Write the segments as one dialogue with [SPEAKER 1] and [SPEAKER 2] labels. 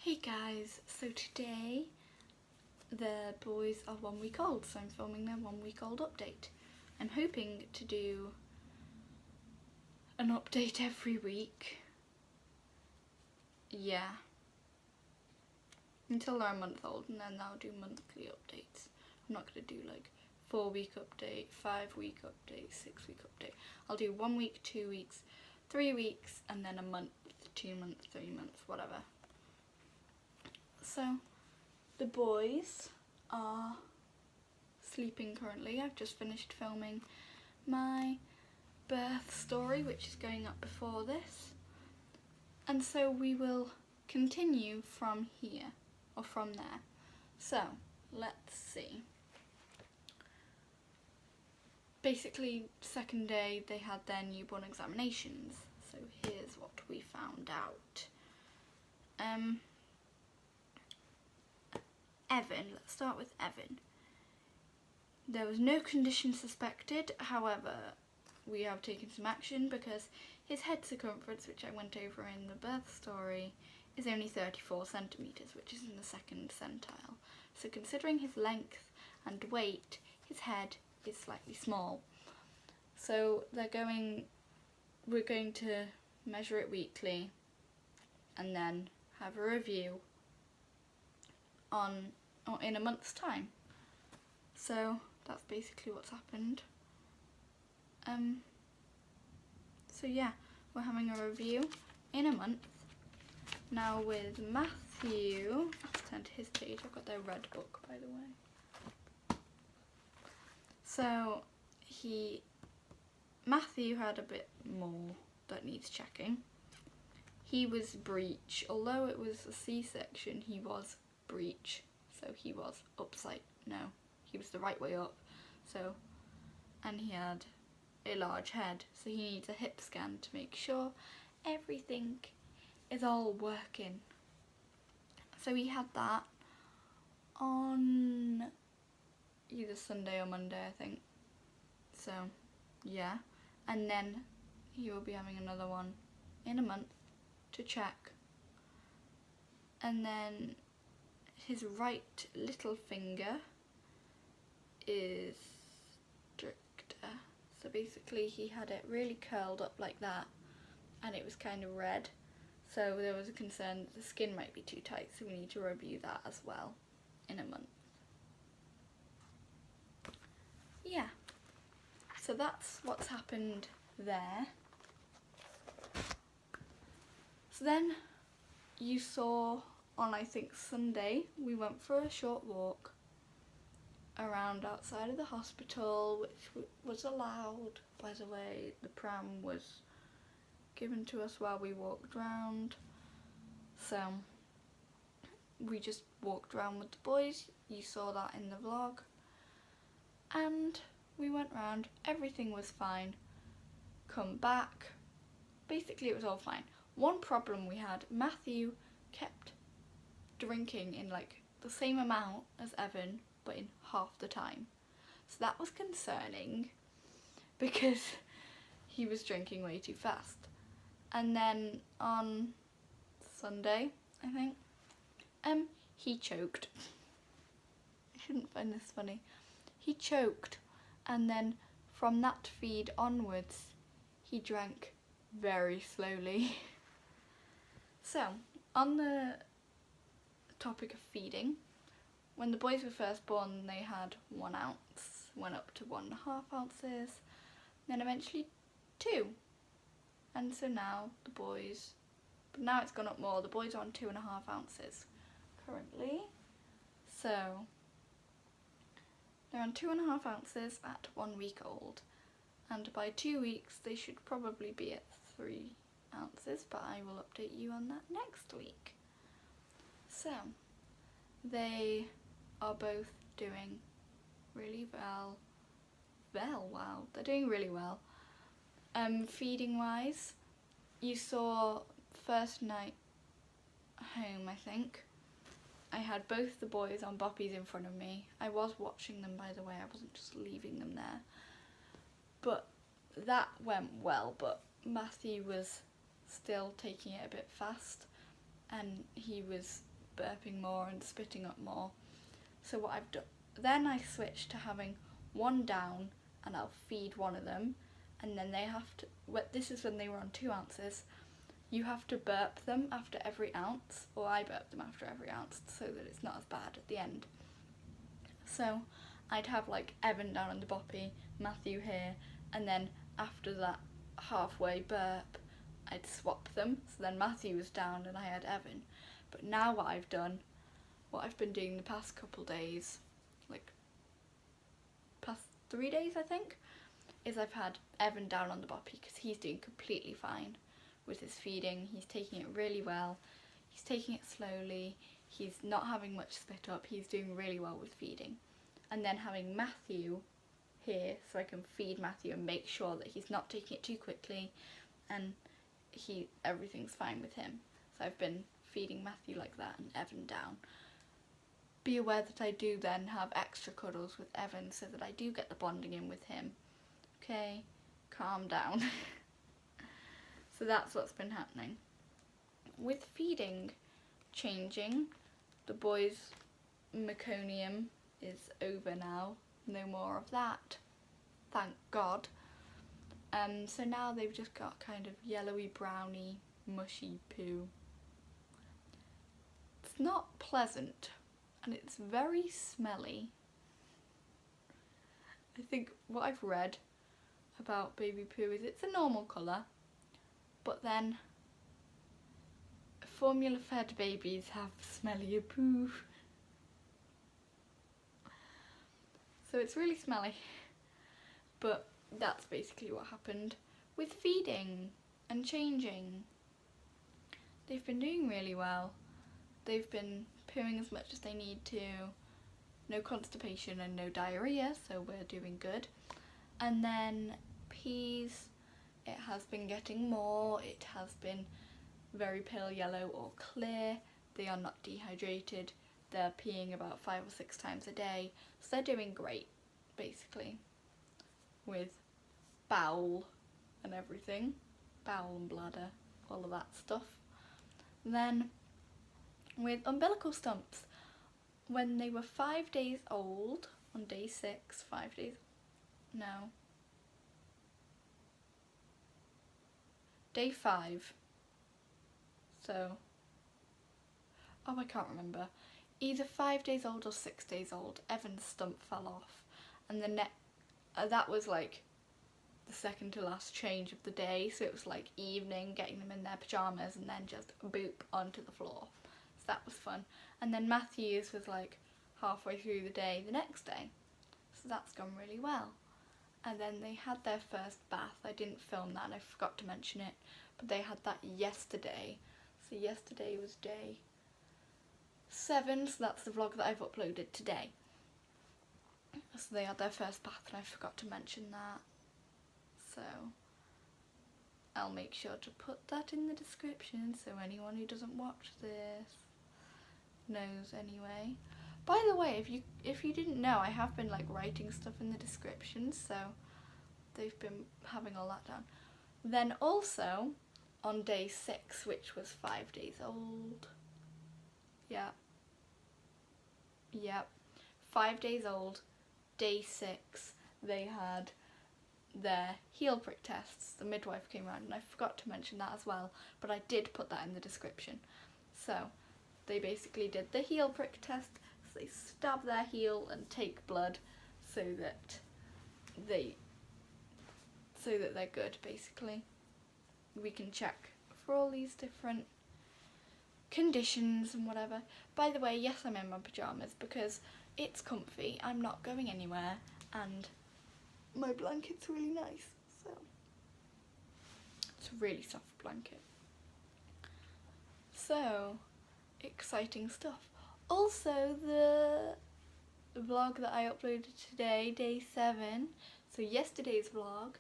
[SPEAKER 1] Hey guys, so today the boys are 1 week old, so I'm filming their 1 week old update. I'm hoping to do an update every week. Yeah. Until they're a month old, and then I'll do monthly updates. I'm not going to do like 4 week update, 5 week update, 6 week update. I'll do 1 week, 2 weeks, 3 weeks, and then a month, 2 months, 3 months, whatever. So the boys are sleeping currently. I've just finished filming my birth story, which is going up before this. And so we will continue from here, or from there. So let's see. Basically, second day they had their newborn examinations. So here's what we found out. Evan, let's start with Evan. There was no condition suspected, however, we have taken some action because his head circumference, which I went over in the birth story, is only 34 centimetres, which is in the second centile. So considering his length and weight, his head is slightly small. So we're going to measure it weekly and then have a review in a month's time. So that's basically what's happened. So yeah, we're having a review in a month. Now with Matthew, let's turn to his page. I've got their red book, by the way. So Matthew had a bit more that needs checking. He was breech, although it was a C-section, he was breech. So he was he was the right way up. So, and he had a large head, so he needs a hip scan to make sure everything is all working. So he had that on either Sunday or Monday, I think. So yeah, and then he will be having another one in a month to check. And then his right little finger is stricter. So basically he had it really curled up like that and it was kind of red. So there was a concern that the skin might be too tight, so we need to review that as well in a month. Yeah, so that's what's happened there. So then you saw on, I think, Sunday, we went for a short walk around outside of the hospital, which was allowed, by the way. The pram was given to us while we walked round. So we just walked around with the boys. You saw that in the vlog. And we went round. Everything was fine. Come back. Basically, it was all fine. One problem we had, Matthew kept drinking in like the same amount as Evan, but in half the time. So that was concerning because he was drinking way too fast. And then on Sunday, I think, he choked. I shouldn't find this funny. He choked, and then from that feed onwards, he drank very slowly. So, on the topic of feeding, when the boys were first born, they had 1 ounce, went up to 1.5 ounces, then eventually 2. And so now the boys, but now it's gone up more, the boys are on 2.5 ounces currently. So they're on 2.5 ounces at 1 week old, and by 2 weeks they should probably be at 3 ounces, but I will update you on that next week. So they are both doing really well. Wow, they're doing really well. Feeding wise, you saw first night home, I think. I had both the boys on boppies in front of me. I was watching them, by the way, I wasn't just leaving them there. But that went well, but Matthew was still taking it a bit fast, and he was burping more and spitting up more. So what I've done, then I switched to having one down and I'll feed one of them, and then they have to, this is when they were on 2 ounces, you have to burp them after every ounce, or I burp them after every ounce so that it's not as bad at the end. So I'd have like Evan down on the boppy, Matthew here, and then after that halfway burp I'd swap them, so then Matthew was down and I had Evan. But now what I've been doing the past couple days, like past 3 days I think, is I've had Evan down on the boppy because he's doing completely fine with his feeding. He's taking it really well, he's taking it slowly, he's not having much spit up, he's doing really well with feeding. And then having Matthew here so I can feed Matthew and make sure that he's not taking it too quickly and everything's fine with him. So I've been feeding Matthew like that and Evan down. Be aware that I do then have extra cuddles with Evan so that I do get the bonding in with him. Okay, calm down. So that's what's been happening. With feeding changing, the boys' meconium is over now. No more of that. Thank God. So now they've just got kind of yellowy, browny, mushy poo. It's not pleasant and it's very smelly. I think what I've read about baby poo is it's a normal colour, but then formula fed babies have smellier poo. So it's really smelly, but that's basically what happened. With feeding and changing, they've been doing really well. They've been pooing as much as they need to, no constipation and no diarrhea, so we're doing good. And then peas, it has been getting more, it has been very pale yellow or clear, they are not dehydrated, they're peeing about 5 or 6 times a day, so they're doing great basically with bowel and everything, bowel and bladder, all of that stuff. Then with umbilical stumps, when they were 5 days old, on day 6, 5 days, no, day 5, so, oh I can't remember, either 5 days old or 6 days old, Evan's stump fell off, and that was like the second to last change of the day, so it was like evening, getting them in their pyjamas and then just boop onto the floor, so that was fun. And then Matthew's was like halfway through the day the next day, so that's gone really well. And then they had their first bath. I didn't film that and I forgot to mention it, but they had that yesterday, so yesterday was day 7, so that's the vlog that I've uploaded today. So they had their first bath and I forgot to mention that, so I'll make sure to put that in the description so anyone who doesn't watch this knows anyway. By the way, if you didn't know, I have been like writing stuff in the description, so they've been having all that down. Then also on day 6, which was 5 days old, yeah, 5 days old, day 6, they had their heel prick tests. The midwife came around and I forgot to mention that as well, but I did put that in the description. So they basically did the heel prick test, so they stab their heel and take blood so that they're good basically. We can check for all these different conditions and whatever. By the way, yes, I'm in my pyjamas because it's comfy, I'm not going anywhere, and my blanket's really nice, so it's a really soft blanket. So, exciting stuff. Also, the vlog that I uploaded today, day 7, so yesterday's vlog,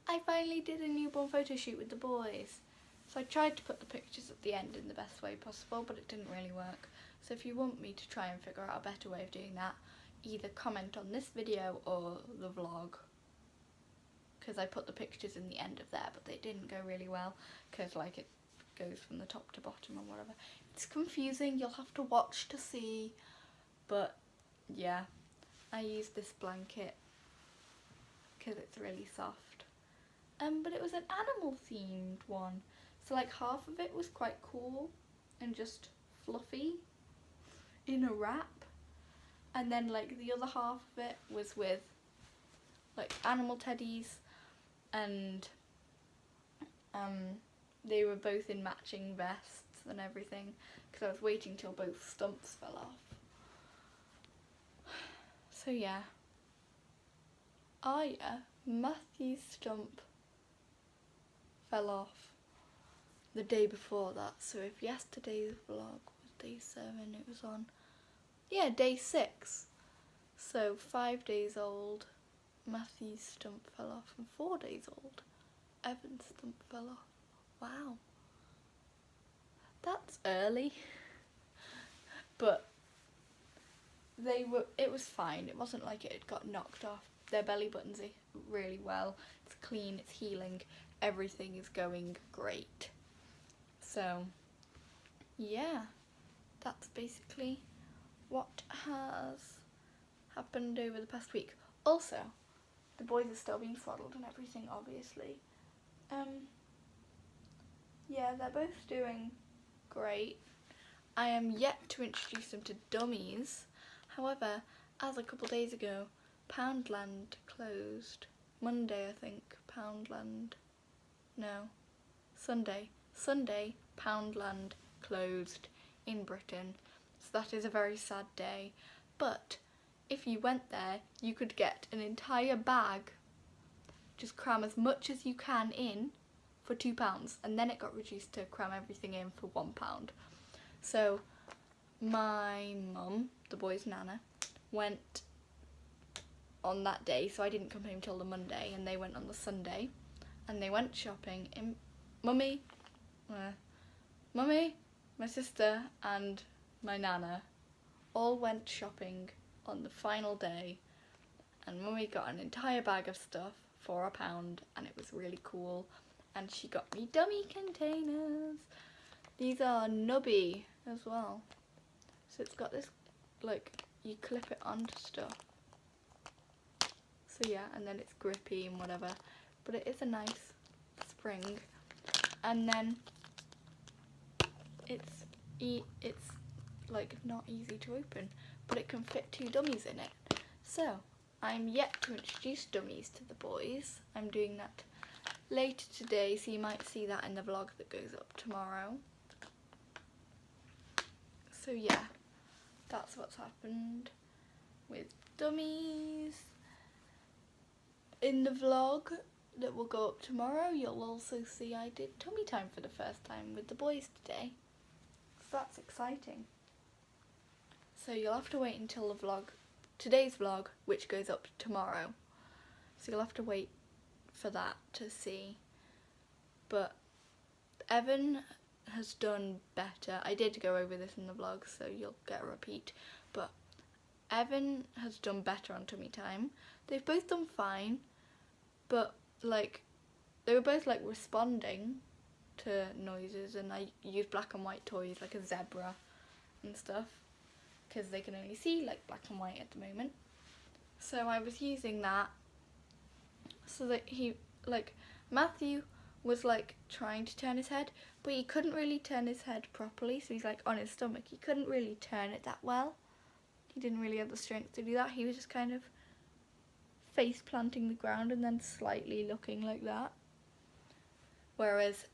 [SPEAKER 1] I finally did a newborn photo shoot with the boys. So I tried to put the pictures at the end in the best way possible, but it didn't really work. So if you want me to try and figure out a better way of doing that, either comment on this video or the vlog, because I put the pictures in the end of there, but they didn't go really well because like it goes from the top to bottom or whatever. It's confusing, you'll have to watch to see, but yeah, I used this blanket because it's really soft. But it was an animal themed one, so like half of it was quite cool and just fluffy in a wrap, and then like the other half of it was with like animal teddies, and they were both in matching vests and everything because I was waiting till both stumps fell off. So yeah. Oh yeah, Matthew's stump fell off the day before that, so if yesterday's vlog was day 7, it was on, yeah, day 6, so 5 days old Matthew's stump fell off, and 4 days old Evan's stump fell off. Wow, that's early. But it was fine, it wasn't like it had got knocked off. Their belly buttons are really well, it's clean, it's healing, everything is going great. So yeah, that's basically what has happened over the past week. Also, the boys are still being swaddled and everything, obviously. Yeah, they're both doing great. I am yet to introduce them to dummies. However, as a couple days ago, Poundland closed. Monday, I think, Poundland. No, Sunday, Poundland closed in Britain. So that is a very sad day. But if you went there, you could get an entire bag, just cram as much as you can in for £2, and then it got reduced to cram everything in for £1. So my mum, the boy's nana, went on that day, so I didn't come home till the Monday, and they went on the Sunday, and they went shopping in Mummy, my sister and my nana all went shopping on the final day, and Mummy got an entire bag of stuff for £1, and it was really cool, and she got me dummy containers. These are nubby as well, so it's got this, like, you clip it onto stuff, so yeah, and then it's grippy and whatever, but it is a nice spring. And then it's like not easy to open, but it can fit 2 dummies in it. So I'm yet to introduce dummies to the boys. I'm doing that later today, so you might see that in the vlog that goes up tomorrow. So yeah, that's what's happened with dummies. In the vlog that will go up tomorrow, you'll also see I did tummy time for the first time with the boys today. So that's exciting. So you'll have to wait until the vlog, today's vlog, which goes up tomorrow. So you'll have to wait for that to see. But Evan has done better. I did go over this in the vlog, so you'll get a repeat. But Evan has done better on tummy time. They've both done fine, but like they were both like responding to noises, and I used black and white toys like a zebra and stuff because they can only see like black and white at the moment. So I was using that so that he, like, Matthew was like trying to turn his head, but he couldn't really turn his head properly, so he's like on his stomach. He couldn't really turn it that well. He didn't really have the strength to do that. He was just kind of face planting the ground and then slightly looking like that. Whereas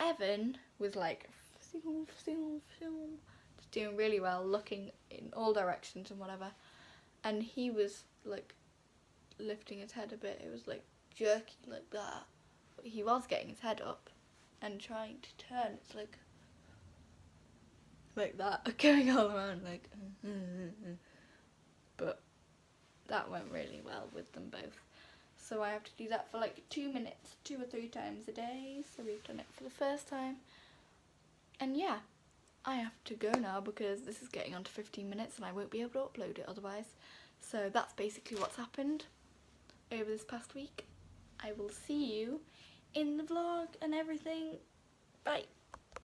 [SPEAKER 1] Evan was like just doing really well, looking in all directions and whatever. And he was like lifting his head a bit. It was like jerky like that. But he was getting his head up and trying to turn. It's like that, going all around like. But that went really well with them both. So I have to do that for like 2 minutes, 2 or 3 times a day. So we've done it for the first time. And yeah, I have to go now because this is getting on to 15 minutes and I won't be able to upload it otherwise. So that's basically what's happened over this past week. I will see you in the vlog and everything. Bye.